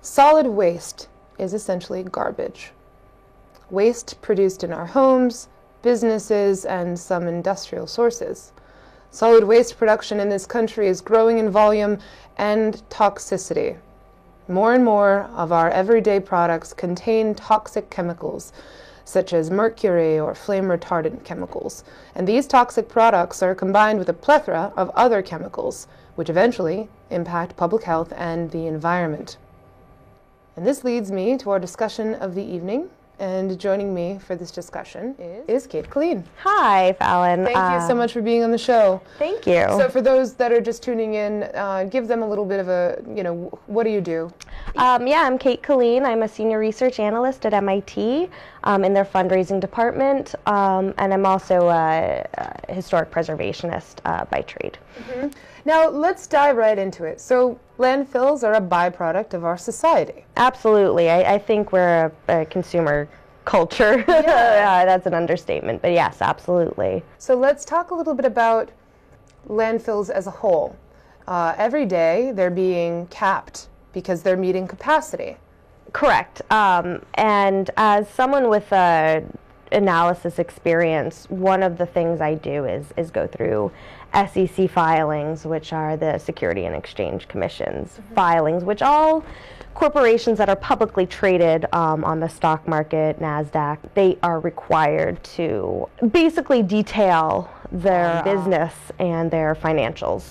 Solid waste is essentially garbage. Waste produced in our homes, businesses, and some industrial sources. Solid waste production in this country is growing in volume and toxicity. More and more of our everyday products contain toxic chemicals, such as mercury or flame retardant chemicals. And these toxic products are combined with a plethora of other chemicals, which eventually impact public health and the environment. And this leads me to our discussion of the evening. And joining me for this discussion is Kate Killeen. Hi, Fallon. Thank you so much for being on the show. Thank you. So for those that are just tuning in, give them a little bit of a, what do you do? Yeah, I'm Kate Killeen. I'm a senior research analyst at MIT in their fundraising department, and I'm also a historic preservationist by trade. Mm-hmm. Now, let's dive right into it. So, landfills are a byproduct of our society. Absolutely. I think we're a consumer culture. Yeah. That's an understatement, but yes, absolutely. So let's talk a little bit about landfills as a whole. Every day, they're being capped because they're meeting capacity. Correct. And as someone with analysis experience, one of the things I do is go through SEC filings, which are the Security and Exchange Commission's filings, which all corporations that are publicly traded on the stock market, NASDAQ, they are required to basically detail their business and their financials.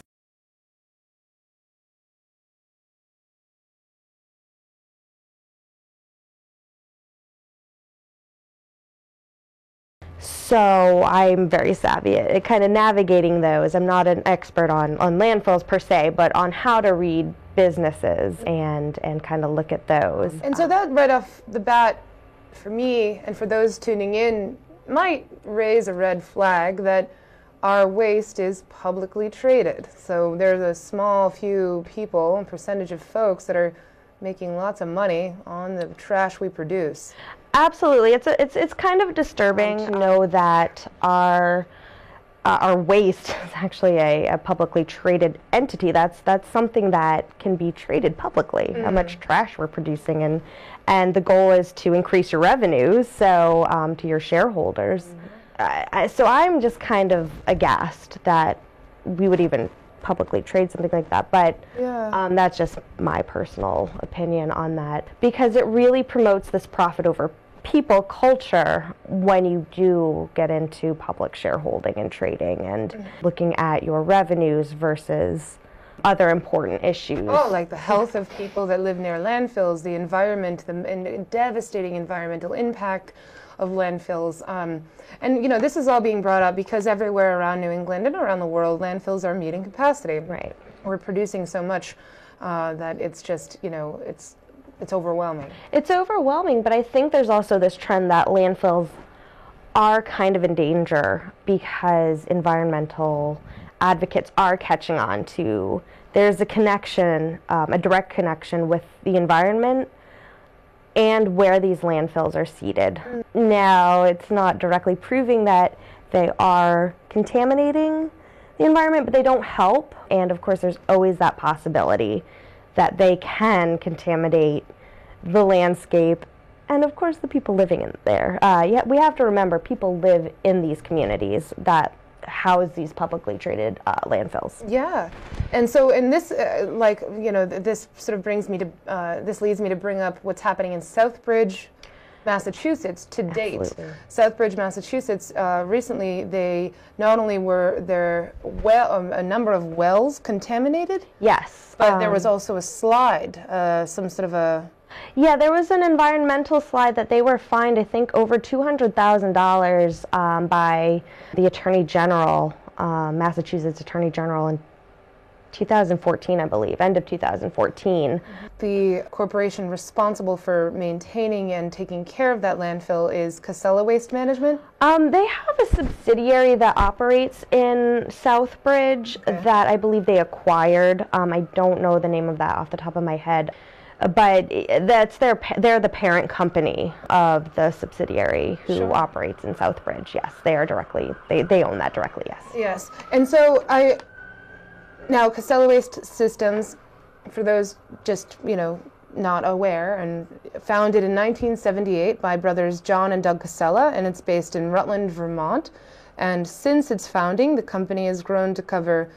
So I'm very savvy at kind of navigating those. I'm not an expert on landfills per se, but on how to read businesses and kind of look at those. And so that right off the bat, for me and for those tuning in, might raise a red flag that our waste is publicly traded. So there's a small few people, percentage of folks that are making lots of money on the trash we produce. Absolutely, it's kind of disturbing to know that our waste is actually a publicly traded entity. That's something that can be traded publicly. How much trash we're producing, and the goal is to increase your revenues, so to your shareholders. So I'm just kind of aghast that we would even publicly trade something like that, but that's just my personal opinion on that, because it really promotes this profit over people culture when you do get into public shareholding and trading and looking at your revenues versus other important issues. Oh, like the health of people that live near landfills, the environment, the devastating environmental impact of landfills. And this is all being brought up because everywhere around New England and around the world, landfills are meeting capacity. Right. We're producing so much that it's just, it's overwhelming. It's overwhelming, but I think there's also this trend that landfills are kind of in danger because environmental advocates are catching on to, there's a connection, a direct connection with the environment and where these landfills are seated. Now, it's not directly proving that they are contaminating the environment, but they don't help. And of course, there's always that possibility that they can contaminate the landscape and of course the people living in there. Yeah, we have to remember people live in these communities that house these publicly traded landfills. Yeah, and so in this, this sort of brings me to, this leads me to bring up what's happening in Southbridge, Massachusetts to date. Absolutely. Southbridge, Massachusetts, recently they not only were there a number of wells contaminated. Yes. But there was also a slide, some sort of a... Yeah, there was an environmental slide that they were fined, I think, over $200,000 by the Attorney General, Massachusetts Attorney General in 2014, I believe, end of 2014. The corporation responsible for maintaining and taking care of that landfill is Casella Waste Management? They have a subsidiary that operates in Southbridge that I believe they acquired. I don't know the name of that off the top of my head. But they're the parent company of the subsidiary who operates in Southbridge. Yes, they are directly, they own that directly, yes. Yes, and so now Casella Waste Systems, for those just, not aware, and founded in 1978 by brothers John and Doug Casella, and it's based in Rutland, Vermont. And since its founding, the company has grown to cover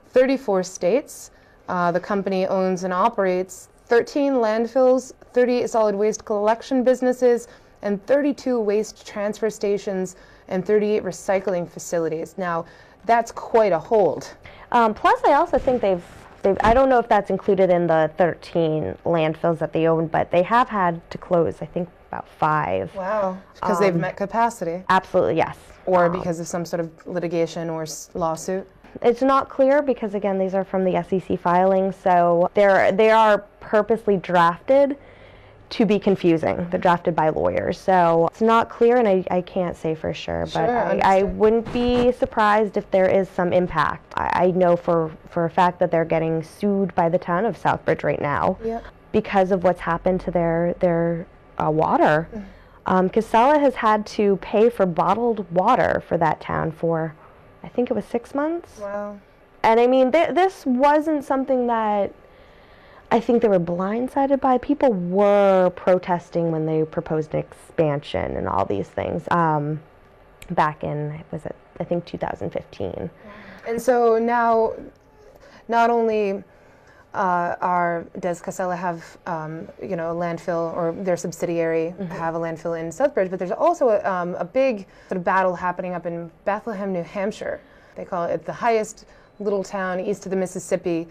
34 states. The company owns and operates 13 landfills, 30 solid waste collection businesses, and 32 waste transfer stations, and 38 recycling facilities. Now, that's quite a hold. Plus, I also think they've I don't know if that's included in the 13 landfills that they own, but they have had to close, I think, about 5. Wow. Because they've met capacity? Absolutely, yes. Or because of some sort of litigation or lawsuit? It's not clear because, again, these are from the SEC filings, so they are purposely drafted to be confusing. They're drafted by lawyers, so it's not clear, and I can't say for sure, but I wouldn't be surprised if there is some impact. I know for a fact that they're getting sued by the town of Southbridge right now because of what's happened to their water. Casella has had to pay for bottled water for that town for, I think it was 6 months. Wow. And I mean, this wasn't something that I think they were blindsided by. People were protesting when they proposed an expansion and all these things back in, I think 2015. And so now, not only does Casella have a landfill, or their subsidiary have a landfill in Southbridge, but there's also a big sort of battle happening up in Bethlehem, New Hampshire. They call it the highest little town east of the Mississippi.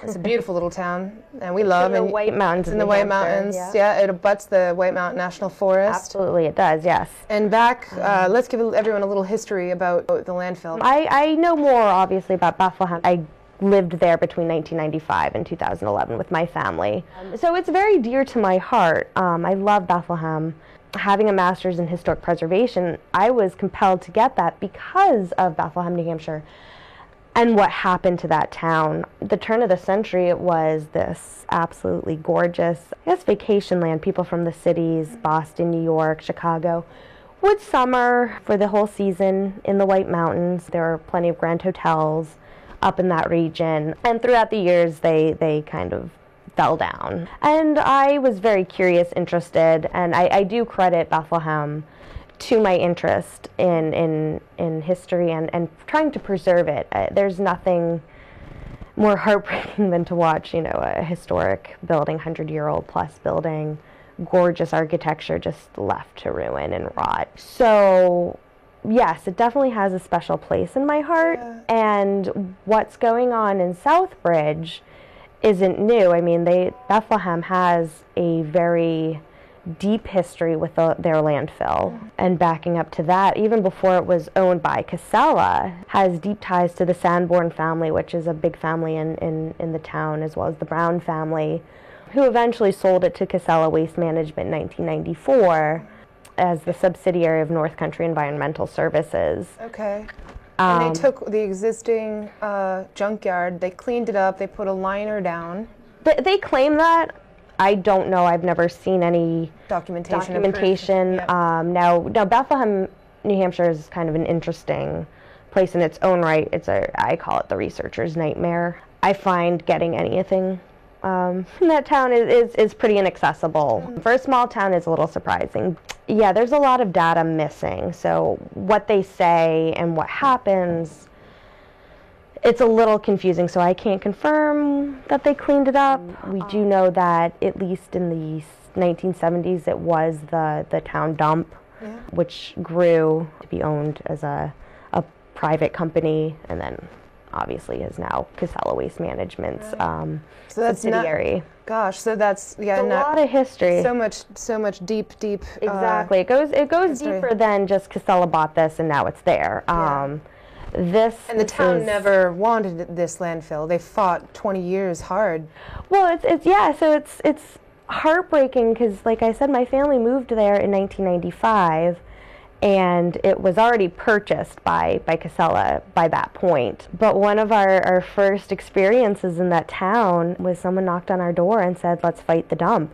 It's a beautiful little town, and we love it. In the White Mountains. It's in the White Mountains, yeah. It abuts the White Mountain National Forest. Absolutely, it does, yes. And back, let's give everyone a little history about the landfill. I know more, obviously, about Bethlehem. I lived there between 1995 and 2011 with my family. So it's very dear to my heart. I love Bethlehem. Having a master's in historic preservation, I was compelled to get that because of Bethlehem, New Hampshire, and what happened to that town. The turn of the century, it was this absolutely gorgeous, vacation land. People from the cities, Boston, New York, Chicago, would summer for the whole season in the White Mountains. There were plenty of grand hotels up in that region. And throughout the years, they kind of fell down. And I was very curious, interested, and I do credit Bethlehem to my interest in history and trying to preserve it. There's nothing more heartbreaking than to watch, a historic building, 100-year-old plus building, gorgeous architecture just left to ruin and rot. So, yes, it definitely has a special place in my heart, and what's going on in Southbridge isn't new. I mean, Bethlehem has a very deep history with their landfill, and backing up to that, even before it was owned by Casella, has deep ties to the Sanborn family, which is a big family in the town, as well as the Brown family, who eventually sold it to Casella Waste Management in 1994 as the subsidiary of North Country Environmental Services. Okay. And they took the existing junkyard, they cleaned it up, they put a liner down. They claim that. I don't know. I've never seen any documentation. Now, Bethlehem, New Hampshire is kind of an interesting place in its own right. I call it the researcher's nightmare. I find getting anything in that town is pretty inaccessible. For a small town, it's a little surprising. Yeah, there's a lot of data missing. So what they say and what happens, it's a little confusing, so I can't confirm that they cleaned it up. We do know that at least in the 1970s it was the town dump, which grew to be owned as a private company, and then obviously is now Casella Waste Management's so that's subsidiary. So that's a lot of history. So much deep. Exactly. It goes deeper than just Casella bought this and now it's there. The town never wanted this landfill. They fought 20 years hard. Well, it's heartbreaking because, like I said, my family moved there in 1995, and it was already purchased by Casella by that point. But one of our first experiences in that town was someone knocked on our door and said, "Let's fight the dump."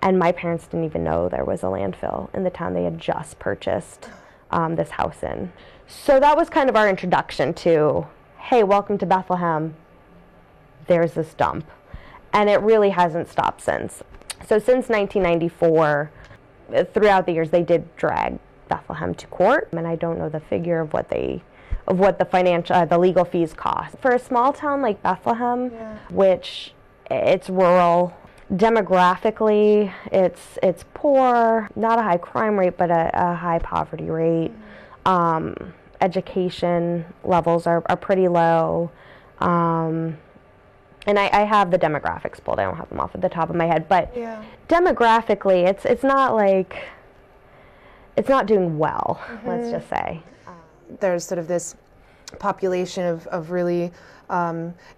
And my parents didn't even know there was a landfill in the town they had just purchased this house in. So that was kind of our introduction to, hey, welcome to Bethlehem. There's this dump. And it really hasn't stopped since. So since 1994, throughout the years, they did drag Bethlehem to court, and I don't know the figure of what the the legal fees cost. For a small town like Bethlehem, which it's rural, demographically, it's poor, not a high crime rate, but a high poverty rate. Education levels are pretty low. And I have the demographics pulled. I don't have them off at the top of my head, but demographically, it's not like, it's not doing well, let's just say. There's sort of this population of really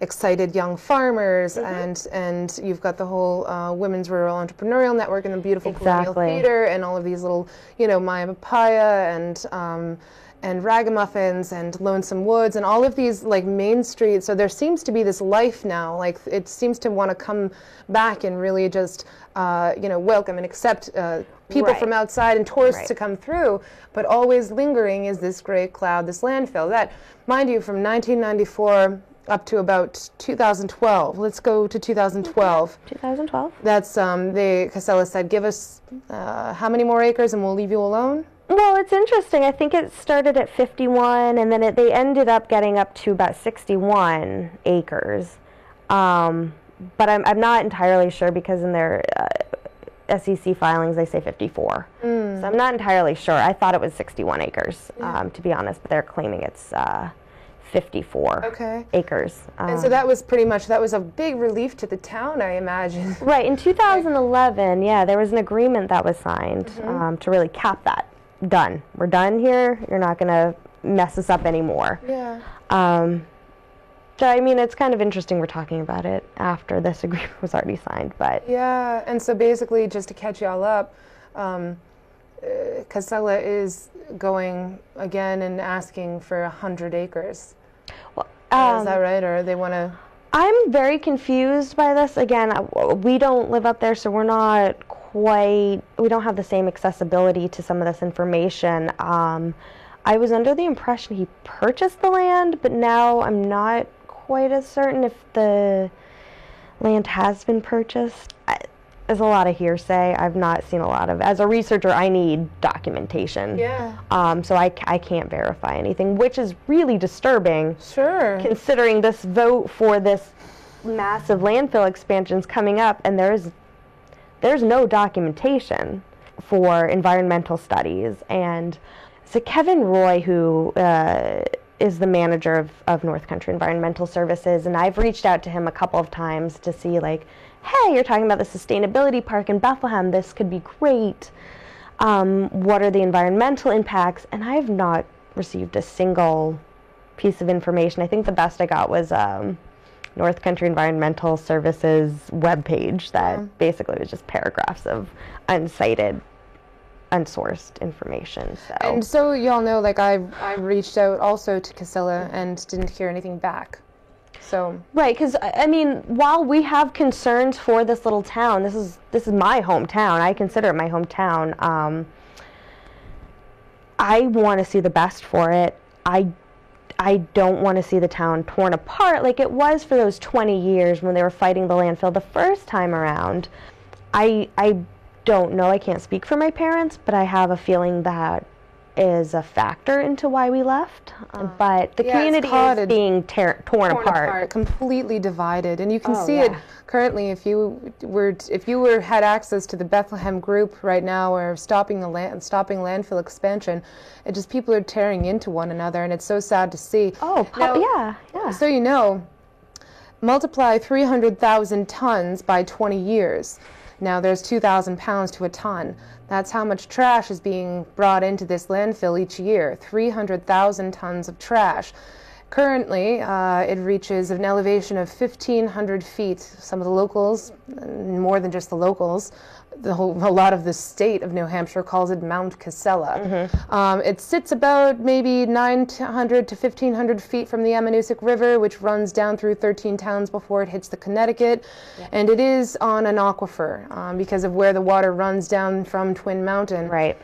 excited young farmers, and you've got the whole Women's Rural Entrepreneurial Network and the beautiful Colonial Theater and all of these little, Maya Papaya and Ragamuffins and Lonesome Woods and all of these like main streets. So there seems to be this life now, like it seems to want to come back and really just welcome and accept people from outside and tourists to come through, but always lingering is this gray cloud, this landfill that, mind you, from 1994 up to about 2012. Let's go to 2012. 2012. That's Casella said, give us how many more acres and we'll leave you alone? Well, it's interesting. I think it started at 51, and then they ended up getting up to about 61 acres. But I'm not entirely sure, because in their SEC filings they say 54. So I'm not entirely sure. I thought it was 61 acres, to be honest, but they're claiming it's 54 acres. And so that was a big relief to the town, I imagine. Right. In 2011, there was an agreement that was signed to really cap that. Done. We're done here. You're not going to mess us up anymore. Yeah. So, I mean, it's kind of interesting we're talking about it after this agreement was already signed, but... Yeah, and so basically, just to catch y'all up, Casella is going again and asking for 100 acres. Well, is that right, or they want to... I'm very confused by this. Again, we don't live up there, so we're not we don't have the same accessibility to some of this information. I was under the impression he purchased the land, but now I'm not quite as certain if the land has been purchased. There's a lot of hearsay. I've not seen a lot of, as a researcher, I need documentation. So I can't verify anything, which is really disturbing. Sure. Considering this vote for this massive landfill expansion's coming up, and there's no documentation for environmental studies. And so Kevin Roy, who is the manager of North Country Environmental Services, and I've reached out to him a couple of times to see, like, hey, you're talking about the sustainability park in Bethlehem, this could be great. What are the environmental impacts? And I have not received a single piece of information. I think the best I got was North Country Environmental Services webpage that basically was just paragraphs of unsighted, unsourced information. And so y'all know, like, I reached out also to Casella and didn't hear anything back. So right, because I mean, while we have concerns for this little town, this is my hometown. I consider it my hometown. I want to see the best for it. I don't want to see the town torn apart like it was for those 20 years when they were fighting the landfill the first time around. I don't know. I can't speak for my parents, but I have a feeling that is a factor into why we left. But the community is being torn apart, completely divided, and you can see it currently. If you had access to the Bethlehem group right now, or stopping landfill expansion, it just, people are tearing into one another, and it's so sad to see. Yeah. So multiply 300,000 tons by 20 years. Now there's 2,000 pounds to a ton. That's how much trash is being brought into this landfill each year. 300,000 tons of trash. Currently, it reaches an elevation of 1,500 feet. Some of the locals, more than just the locals, a lot of the state of New Hampshire calls it Mount Casella. It sits about maybe 900 to 1,500 feet from the Ammonoosuc River, which runs down through 13 towns before it hits the Connecticut. And it is on an aquifer because of where the water runs down from Twin Mountain. Right.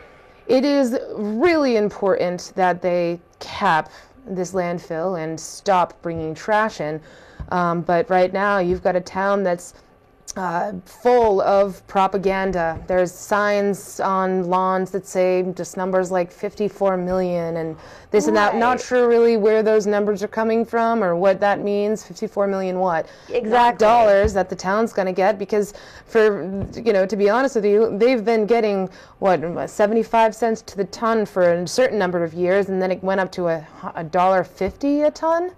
It is really important that they cap this landfill and stop bringing trash in. But right now, you've got a town that's full of propaganda. There's signs on lawns that say just numbers like 54 million and this and that. Not sure really where those numbers are coming from or what that means. 54 million what? Exactly. Not dollars that the town's going to get, because to be honest with you, they've been getting 75 cents to the ton for a certain number of years, and then it went up to $1.50 a ton.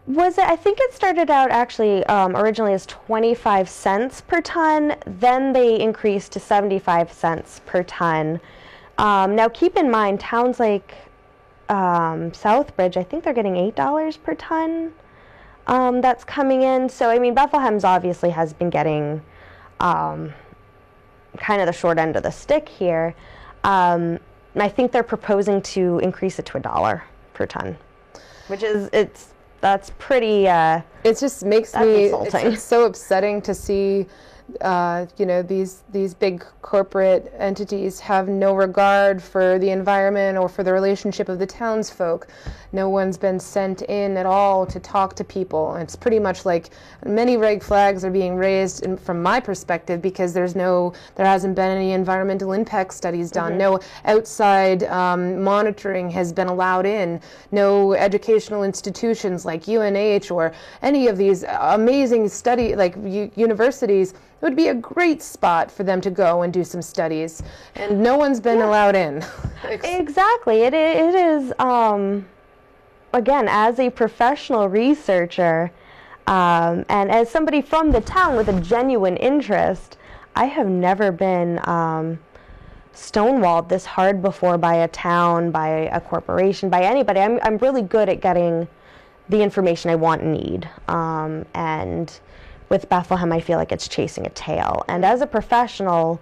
Was it? I think it started out actually originally as 25 cents per ton. Then they increased to 75 cents per ton. Now keep in mind, towns like Southbridge, I think they're getting $8 per ton. That's coming in. So I mean, Bethlehem's obviously has been getting kind of the short end of the stick here. I think they're proposing to increase it to $1 per ton, which is that's pretty. It just makes me. Insulting. It's so upsetting to see, these big corporate entities have no regard for the environment or for the relationship of the townsfolk. No one's been sent in at all to talk to people. It's pretty much like many red flags are being raised from my perspective, because there hasn't been any environmental impact studies done. Mm-hmm. No outside monitoring has been allowed in. No educational institutions like UNH or any of these amazing universities. It would be a great spot for them to go and do some studies, and no one's been allowed in. Exactly. It is, again, as a professional researcher, and as somebody from the town with a genuine interest, I have never been stonewalled this hard before by a town, by a corporation, by anybody. I'm really good at getting the information I want and need, and with Bethlehem, I feel like it's chasing a tail. And as a professional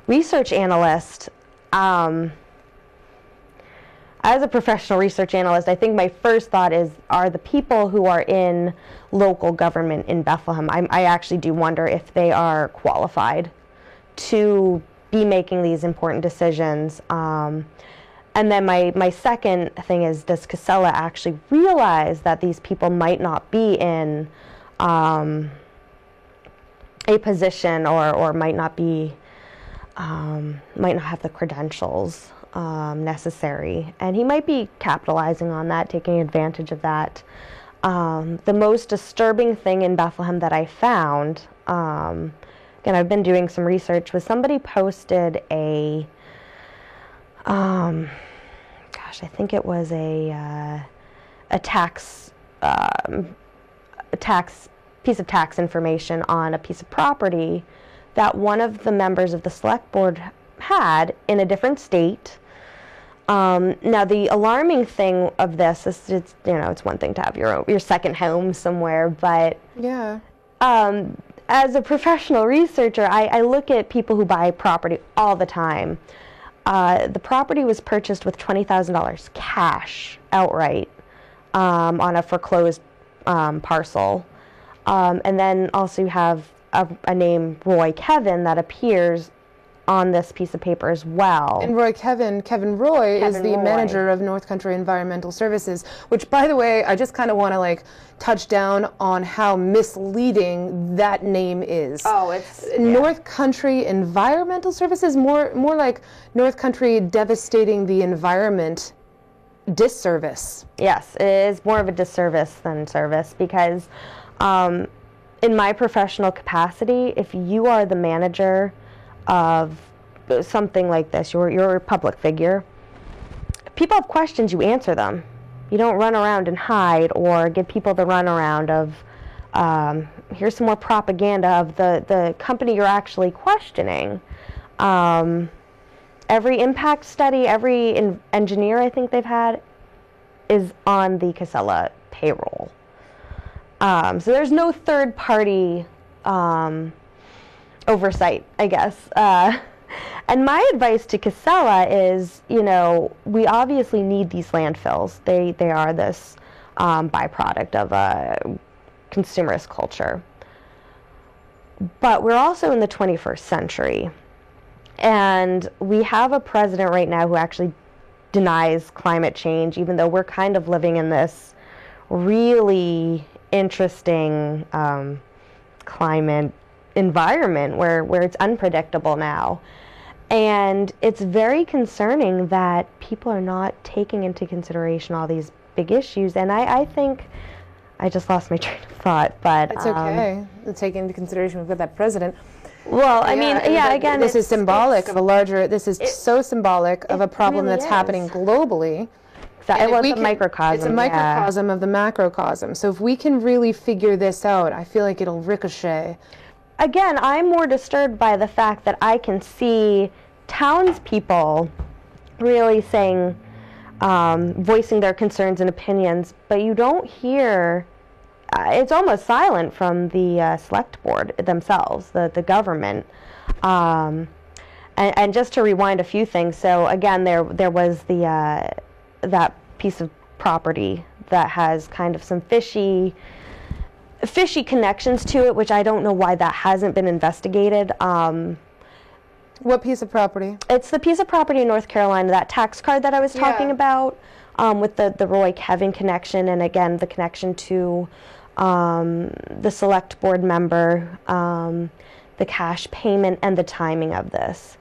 research analyst, I think my first thought is, are the people who are in local government in Bethlehem, I actually do wonder if they are qualified to be making these important decisions. And then my second thing is, does Casella actually realize that these people might not be in a position or might not have the credentials necessary, and he might be capitalizing on that, taking advantage of that. The most disturbing thing in Bethlehem that I found, again, I've been doing some research, was somebody posted I think it was a tax piece of tax information on a piece of property that one of the members of the select board had in a different state. Now, the alarming thing of this is, it's one thing to have your second home somewhere, but yeah. As a professional researcher, I look at people who buy property all the time. The property was purchased with $20,000 cash outright on a foreclosed parcel. And then also you have a name, Roy Kevin, that appears on this piece of paper as well. And Kevin Roy is the manager of North Country Environmental Services, which, by the way, I just kind of want to touch down on how misleading that name is. Oh, it's North Country Environmental Services, more like North Country devastating the environment disservice. Yes, it is more of a disservice than service, because in my professional capacity, if you are the manager of something like this, you're a public figure, people have questions, you answer them. You don't run around and hide or give people the runaround of, here's some more propaganda of the company you're actually questioning. Every impact study, every engineer I think they've had is on the Casella payroll. So there's no third-party oversight, I guess. And my advice to Casella is, we obviously need these landfills. They are this byproduct of a consumerist culture. But we're also in the 21st century. And we have a president right now who actually denies climate change, even though we're kind of living in this really interesting climate environment where it's unpredictable now. And it's very concerning that people are not taking into consideration all these big issues. And I think, I just lost my train of thought, but... It's okay. Taking into consideration we've got that president. Well, I mean, again... This is symbolic of a larger... This is so symbolic of a problem really that's happening globally. Well, it's a microcosm. It's a microcosm of the macrocosm. So if we can really figure this out, I feel like it'll ricochet. Again, I'm more disturbed by the fact that I can see townspeople really saying, voicing their concerns and opinions, but you don't hear, it's almost silent from the select board themselves, the government. And just to rewind a few things, so again, there was that piece of property that has kind of some fishy connections to it, which I don't know why that hasn't been investigated. What piece of property? It's the piece of property in North Carolina, that tax card that I was talking about, with the Roy Kevin connection, and again, the connection to the select board member, the cash payment, and the timing of this.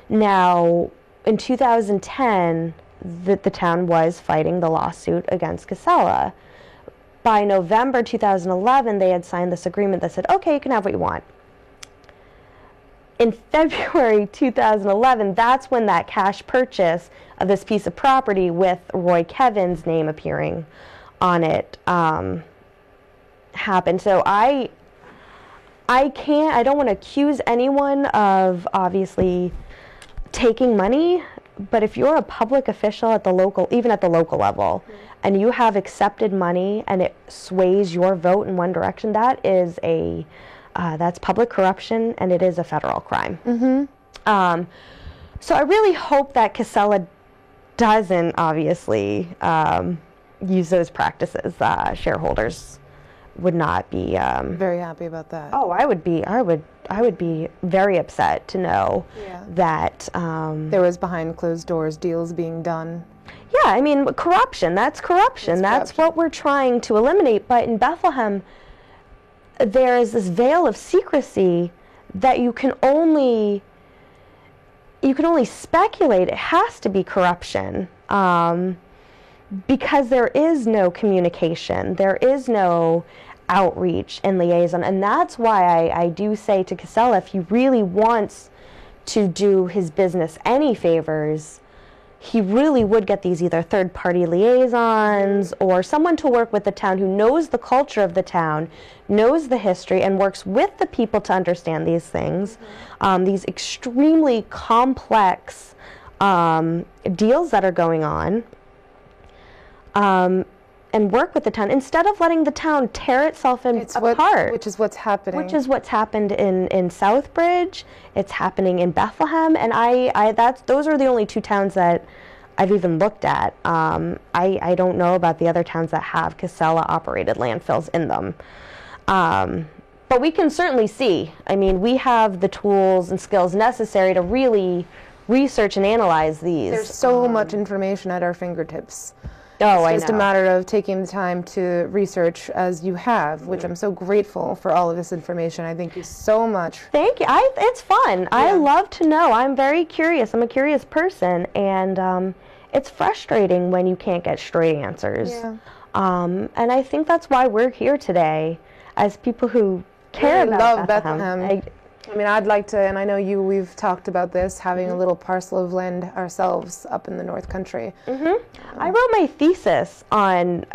Now, in 2010, the town was fighting the lawsuit against Casella. By November 2011, they had signed this agreement that said, okay, you can have what you want. In February 2011, that's when that cash purchase of this piece of property with Roy Kevin's name appearing on it happened. So I don't want to accuse anyone of obviously taking money, but if you're a public official at the local, even at the local level, and you have accepted money and it sways your vote in one direction, that is that's public corruption, and it is a federal crime. So I really hope that Casella doesn't obviously use those practices. Shareholders would not be very happy about that. Oh, I would be very upset to know that there was behind closed doors deals being done. Yeah, I mean, corruption. That's corruption. That's what we're trying to eliminate. But in Bethlehem, there is this veil of secrecy that you can only speculate it has to be corruption, because there is no communication, there is no outreach and liaison. And that's why I do say to Casella, if he really wants to do his business any favors, he really would get these either third-party liaisons or someone to work with the town who knows the culture of the town, knows the history, and works with the people to understand these things, these extremely complex deals that are going on, and work with the town instead of letting the town tear itself apart. Which is what's happening. Which is what's happened in Southbridge. It's happening in Bethlehem, and those are the only two towns that I've even looked at. I don't know about the other towns that have Casella-operated landfills in them. But we can certainly see. I mean, we have the tools and skills necessary to really research and analyze these. There's so much information at our fingertips. Oh, I know. It's just a matter of taking the time to research as you have, which I'm so grateful for all of this information. I thank you so much. Thank you. It's fun. Yeah. I love to know. I'm very curious. I'm a curious person, and it's frustrating when you can't get straight answers. Yeah. And I think that's why we're here today, as people who care about Bethlehem. I mean, I'd like to, and I know we've talked about this, having a little parcel of land ourselves up in the North Country. I wrote my thesis on,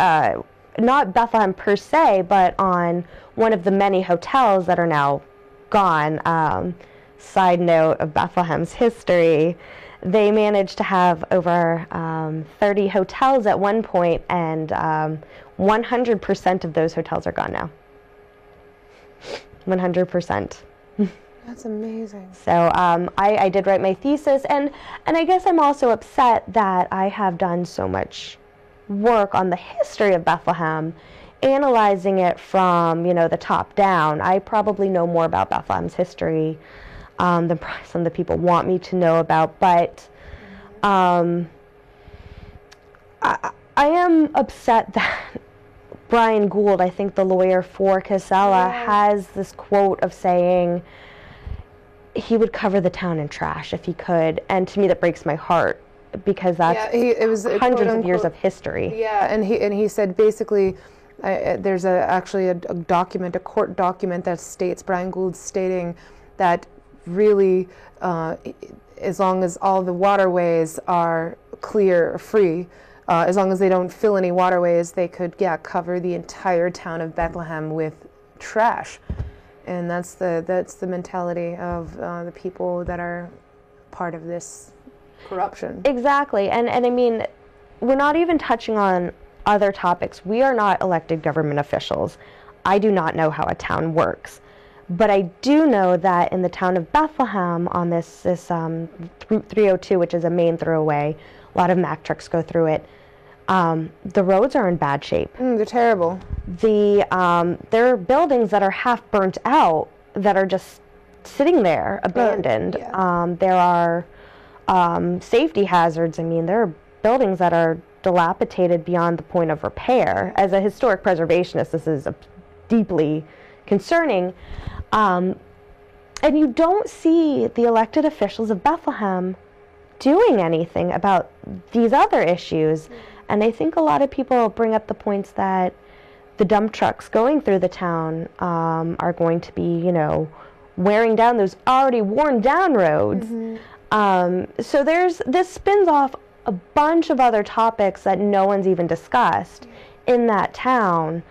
not Bethlehem per se, but on one of the many hotels that are now gone. Side note of Bethlehem's history, they managed to have over 30 hotels at one point, and 100% of those hotels are gone now. 100%. That's amazing. So I did write my thesis, and I guess I'm also upset that I have done so much work on the history of Bethlehem, analyzing it from, the top down. I probably know more about Bethlehem's history than probably some of the people want me to know about, but I am upset that Brian Gould, I think the lawyer for Casella, has this quote of saying he would cover the town in trash if he could, and to me that breaks my heart, because that's it was hundreds of years of history. Yeah, and he said basically, there's actually a document, a court document that states, Brian Gould stating that really, as long as all the waterways are clear, free, as long as they don't fill any waterways, they could cover the entire town of Bethlehem with trash. And that's the mentality of the people that are part of this corruption. Exactly. And I mean, we're not even touching on other topics. We are not elected government officials. I do not know how a town works. But I do know that in the town of Bethlehem, on this 302, which is a main throughway, a lot of Mack trucks go through it, the roads are in bad shape. They're terrible. There are buildings that are half burnt out that are just sitting there, abandoned. There are safety hazards. I mean, there are buildings that are dilapidated beyond the point of repair. As a historic preservationist, this is deeply concerning. And you don't see the elected officials of Bethlehem doing anything about these other issues. And I think a lot of people bring up the points that the dump trucks going through the town are going to be, wearing down those already worn down roads. So this spins off a bunch of other topics that no one's even discussed in that town,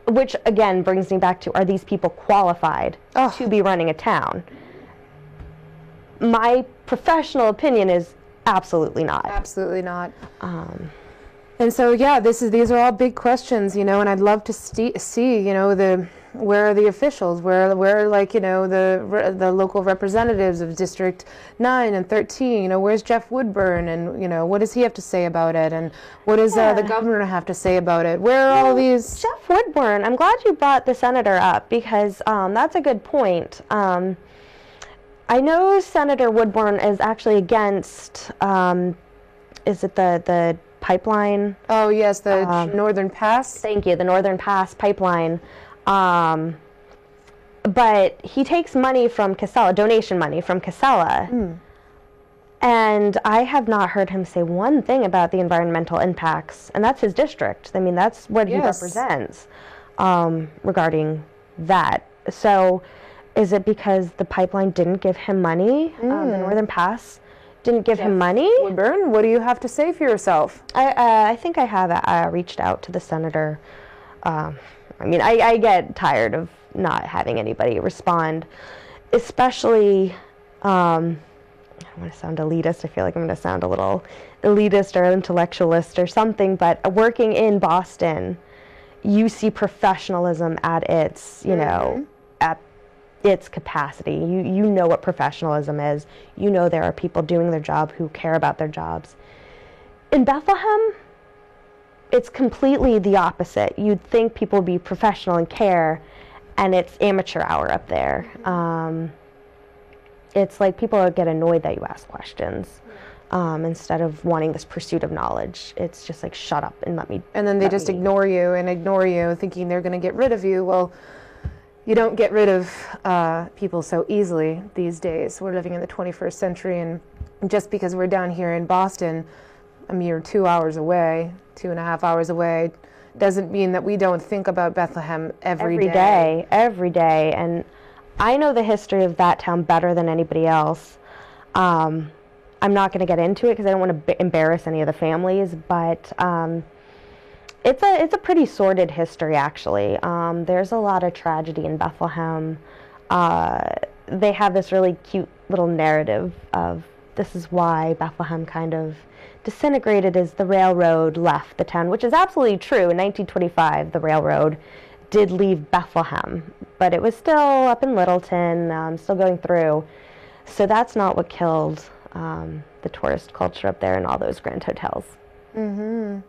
which again brings me back to, are these people qualified to be running a town? My professional opinion is absolutely not. Absolutely not. And so, these are all big questions, and I'd love to see, where are the officials? Where the local representatives of District 9 and 13? Where's Jeff Woodburn? And what does he have to say about it? And what does the governor have to say about it? Where are all these? Jeff Woodburn. I'm glad you brought the senator up, because that's a good point. I know Senator Woodburn is actually against. Is it the pipeline? Oh yes, the Northern Pass. Thank you, the Northern Pass pipeline. But he takes money from Casella, donation money from Casella. And I have not heard him say one thing about the environmental impacts, and that's his district. I mean, that's what he represents regarding that. So is it because the pipeline didn't give him money? The Northern Pass didn't give him money? Woodburn, what do you have to say for yourself? I think I have reached out to the senator. I mean, I get tired of not having anybody respond, especially, I don't want to sound elitist. I feel like I'm going to sound a little elitist or intellectualist or something, but working in Boston, you see professionalism at its, at its capacity. You know what professionalism is. You know there are people doing their job who care about their jobs. In Bethlehem, it's completely the opposite. You'd think people would be professional and care, and it's amateur hour up there. It's like people get annoyed that you ask questions instead of wanting this pursuit of knowledge. It's just like, shut up and let me. And then they just ignore you, thinking they're going to get rid of you. Well, you don't get rid of people so easily these days. We're living in the 21st century, and just because we're down here in Boston, a mere 2 hours away, 2.5 hours away, doesn't mean that we don't think about Bethlehem every day. Every day. And I know the history of that town better than anybody else. I'm not going to get into it because I don't want to embarrass any of the families, but it's a pretty sordid history, actually. There's a lot of tragedy in Bethlehem. They have this really cute little narrative of this is why Bethlehem kind of disintegrated as the railroad left the town, which is absolutely true. In 1925, the railroad did leave Bethlehem, but it was still up in Littleton, still going through. So that's not what killed the tourist culture up there and all those grand hotels. Ooh,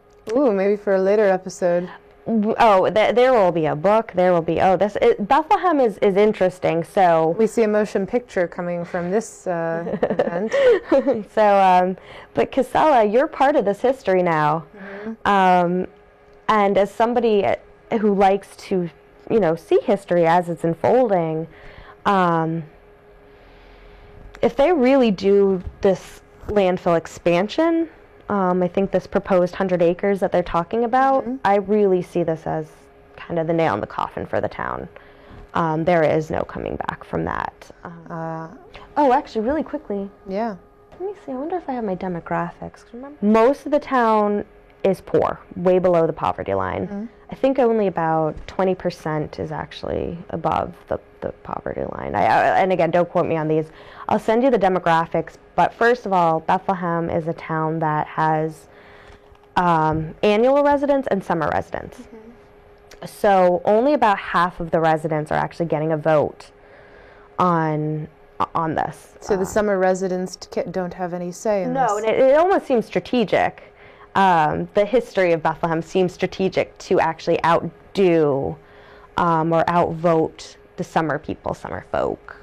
maybe for a later episode. Oh, there will be a book. There will be, Bethlehem is interesting. So we see a motion picture coming from this event. So, but Casella, you're part of this history now. And as somebody who likes to, see history as it's unfolding, if they really do this landfill expansion, I think this proposed 100 acres that they're talking about, I really see this as kind of the nail in the coffin for the town. There is no coming back from that. Actually, really quickly. Yeah. Let me see. I wonder if I have my demographics. Remember? Most of the town is poor, way below the poverty line. I think only about 20% is actually above the poverty line. And again, don't quote me on these. I'll send you the demographics. But first of all, Bethlehem is a town that has annual residents and summer residents. So only about half of the residents are actually getting a vote on this. So the summer residents don't have any say in this? No, and it almost seems strategic. The history of Bethlehem seems strategic to actually outdo or outvote the summer folk.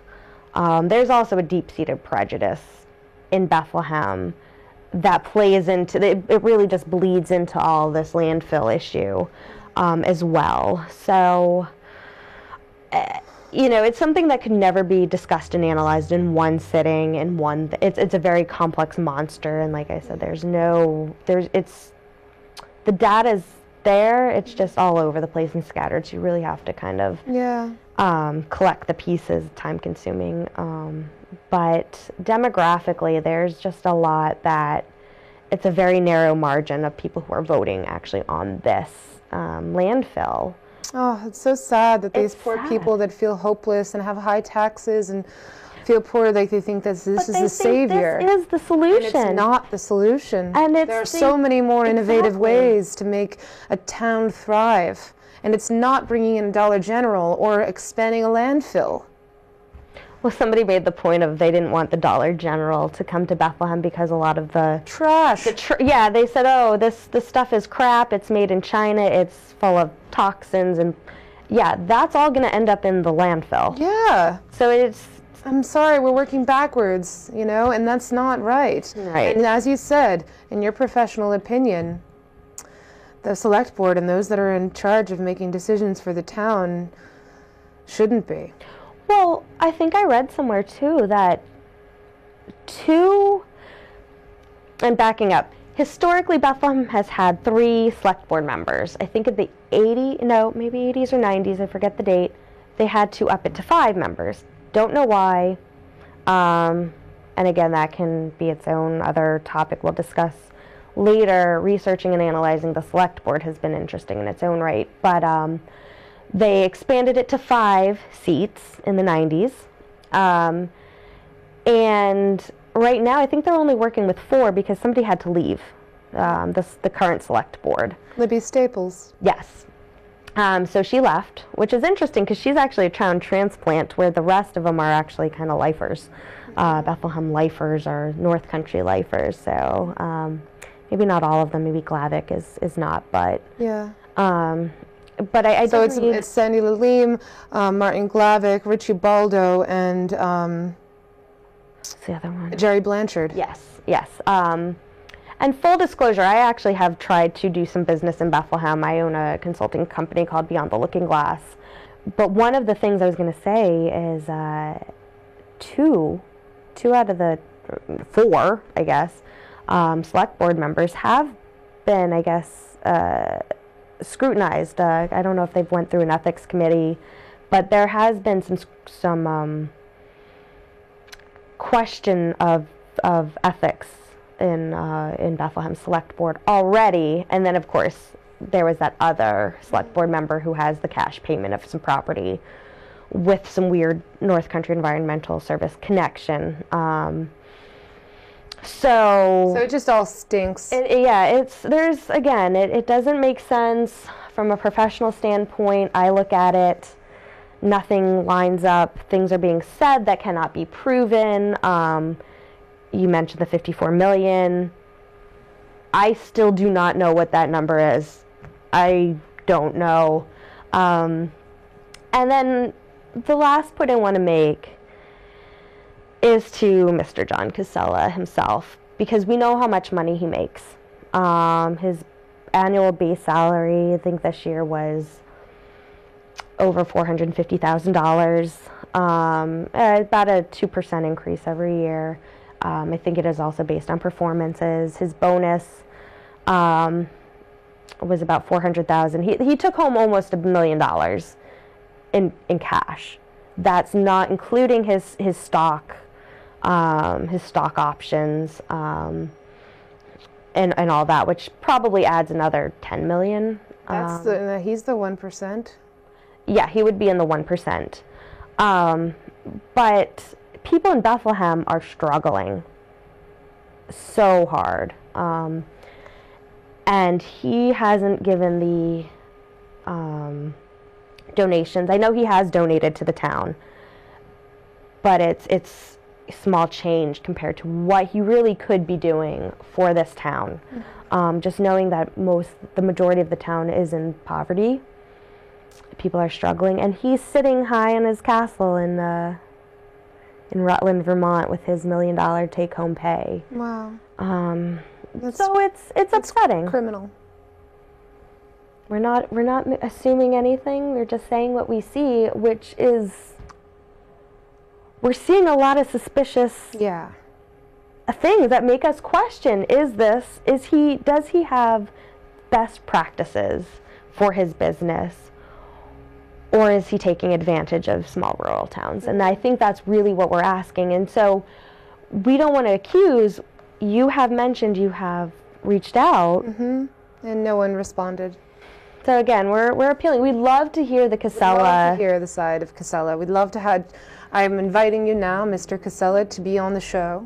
There's also a deep-seated prejudice in Bethlehem that plays into, it really just bleeds into all this landfill issue as well. So, it's something that could never be discussed and analyzed in one sitting, it's a very complex monster, and like I said, the data's there, it's just all over the place and scattered, so you really have to kind of collect the pieces, time consuming. But demographically, there's just a lot that it's a very narrow margin of people who are voting actually on this landfill. Oh, it's so sad that these poor people that feel hopeless and have high taxes and feel poor, like they think that this is the savior. This is the solution. And it's not the solution. And there are so many more innovative ways to make a town thrive. And it's not bringing in a Dollar General or expanding a landfill. Well, somebody made the point of they didn't want the Dollar General to come to Bethlehem because a lot of the trash. They said, oh, this stuff is crap. It's made in China. It's full of toxins, and that's all going to end up in the landfill. Yeah. So I'm sorry, we're working backwards, and that's not right. Right. And as you said, in your professional opinion, the select board and those that are in charge of making decisions for the town shouldn't be. Well, I think I read somewhere, too, that and backing up, historically, Bethlehem has had 3 select board members. I think in the maybe 80s or 90s, I forget the date, they had to up it to 5 members. Don't know why. And again, that can be its own other topic we'll discuss later. Researching and analyzing the select board has been interesting in its own right. But they expanded it to 5 seats in the 90s. And right now, I think they're only working with 4 because somebody had to leave the current select board. Libby Staples. Yes. So she left, which is interesting because she's actually a town transplant where the rest of them are actually kind of lifers. Bethlehem lifers or North Country lifers. So maybe not all of them. Maybe Glavick is not, but... Yeah. But I so it's Sandy Lalim, Martin Glavick, Richie Baldo, and what's the other one? Jerry Blanchard. Yes. And full disclosure, I actually have tried to do some business in Bethlehem. I own a consulting company called Beyond the Looking Glass. But one of the things I was going to say is two out of the 4, I guess, select board members have been, I guess, scrutinized. I don't know if they've went through an ethics committee, but there has been some question of ethics in Bethlehem Select Board already, and then of course there was that other Select Board member who has the cash payment of some property with some weird North Country Environmental Service connection. So it just all stinks. It doesn't make sense from a professional standpoint. I look at it, nothing lines up. Things are being said that cannot be proven. You mentioned the $54 million. I still do not know what that number is. I don't know. And then the last point I want to make is to Mr. John Casella himself, because we know how much money he makes. His annual base salary, I think this year was over $450,000, about a 2% increase every year. I think it is also based on performances. His bonus was about $400,000. He took home almost $1 million in cash. That's not including his stock options, and all that, which probably adds another $10 million. He's the 1%. Yeah, he would be in the 1%. But people in Bethlehem are struggling so hard. And he hasn't given the donations. I know he has donated to the town, but it's small change compared to what he really could be doing for this town. Just knowing that the majority of the town is in poverty. People are struggling, and he's sitting high in his castle in Rutland, Vermont, with his $1 million take-home pay. Wow. So it's upsetting. Criminal. We're not assuming anything. We're just saying what we see, which is we're seeing a lot of suspicious things that make us question: does he have best practices for his business? Or is he taking advantage of small rural towns? And I think that's really what we're asking. And so we don't want to accuse. You have mentioned you have reached out. And no one responded. So again, we're appealing. We'd love to hear the Casella. We'd love to hear the side of Casella. We'd love to have. I'm inviting you now, Mr. Casella, to be on the show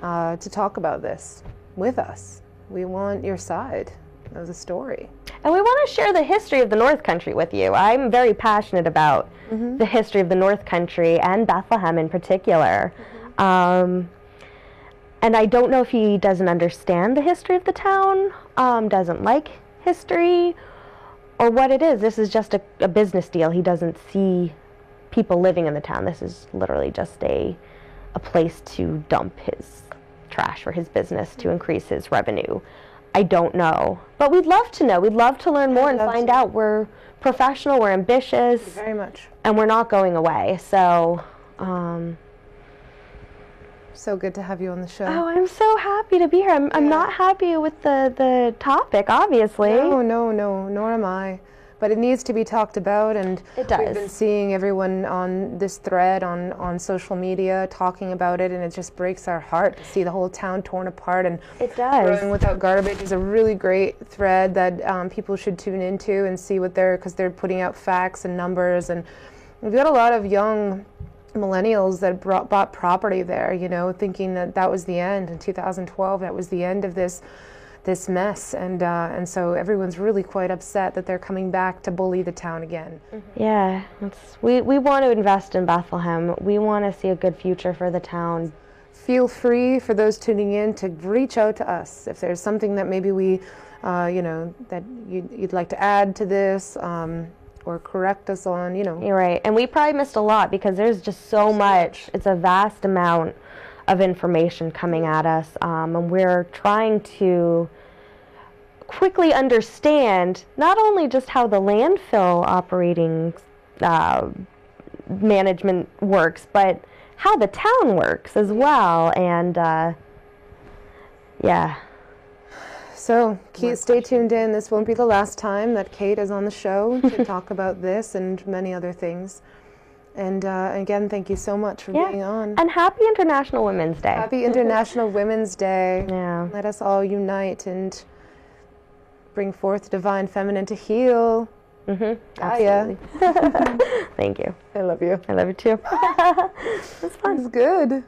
to talk about this with us. We want your side of the story. And we want to share the history of the North Country with you. I'm very passionate about the history of the North Country and Bethlehem in particular. And I don't know if he doesn't understand the history of the town, doesn't like history, or what it is. This is just a business deal. He doesn't see people living in the town. This is literally just a place to dump his trash for his business to increase his revenue. I don't know. But we'd love to know. We'd love to learn more and find out. We're professional, we're ambitious. Very much. And we're not going away. So, so good to have you on the show. Oh, I'm so happy to be here. I'm not happy with the topic, obviously. No, nor am I. But it needs to be talked about, and it does. We've been seeing everyone on this thread on social media talking about it, and it just breaks our heart to see the whole town torn apart. And it does. Growing Without Garbage is a really great thread that people should tune into and see because they're putting out facts and numbers. And we've got a lot of young millennials that bought property there, thinking that was the end. In 2012, that was the end of this mess, and so everyone's really quite upset that they're coming back to bully the town again. Yeah, we want to invest in Bethlehem. We want to see a good future for the town. Feel free, for those tuning in, to reach out to us if there's something that maybe we, that you'd like to add to this, or correct us on, You're right, and we probably missed a lot because there's just so much. It's a vast amount of information coming at us, and we're trying to quickly understand not only just how the landfill operating management works, but how the town works as well. And so stay tuned in. This won't be the last time that Kate is on the show to talk about this and many other things. And again, thank you so much for being on. And happy International Women's Day. Happy International Women's Day. Yeah. Let us all unite and bring forth the divine feminine to heal. Absolutely. Thank you. I love you. I love you too. It's fun. It's good.